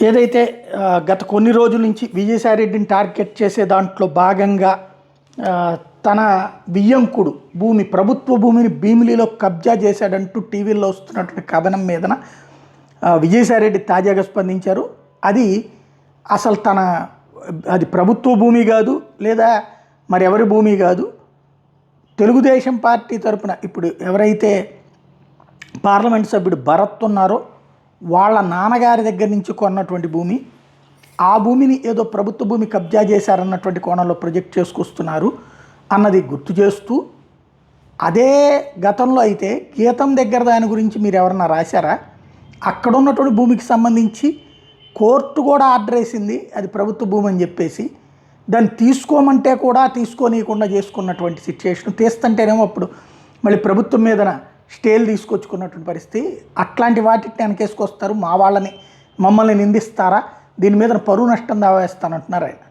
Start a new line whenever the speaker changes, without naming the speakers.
ఏదైతే గత కొన్ని రోజుల నుంచి విజయసాయిరెడ్డిని టార్గెట్ చేసే దాంట్లో భాగంగా ఆ, తన వియ్యంకుడు భూమి ప్రభుత్వ భూమిని భీమిలిలో కబ్జా చేశాడంటూ టీవీల్లో వస్తున్నటువంటి కథనం మీదన విజయసాయిరెడ్డి తాజాగా స్పందించారు. అది అసలు అది ప్రభుత్వ భూమి కాదు, లేదా మరి ఎవరి భూమి కాదు. తెలుగుదేశం పార్టీ తరపున ఇప్పుడు ఎవరైతే పార్లమెంట్ సభ్యుడు భరత్ ఉన్నారో వాళ్ళ నాన్నగారి దగ్గర నుంచి కొన్నటువంటి భూమి, ఆ భూమిని ఏదో ప్రభుత్వ భూమి కబ్జా చేశారన్నటువంటి కోణంలో ప్రొజెక్ట్ చేసుకొస్తున్నారు అన్నది గుర్తు చేస్తూ, అదే గతంలో అయితే గీతం దగ్గర దాని గురించి మీరు ఎవరన్నా రాశారా? అక్కడ ఉన్నటువంటి భూమికి సంబంధించి కోర్టు కూడా ఆర్డర్ వేసింది అది ప్రభుత్వ భూమి అని చెప్పేసి, దాన్ని తీసుకోమంటే కూడా తీసుకోనీయకుండా చేసుకున్నటువంటి సిచ్యుయేషన్. తీస్తుంటేనేమో అప్పుడు మళ్ళీ ప్రభుత్వం మీదన స్టేలు తీసుకొచ్చుకున్నటువంటి పరిస్థితి. అట్లాంటి వాటిని వెనకేసుకొస్తారు, మమ్మల్ని నిందిస్తారా, దీని మీద పరువు నష్టం దావేస్తానంటున్నారు ఆయన.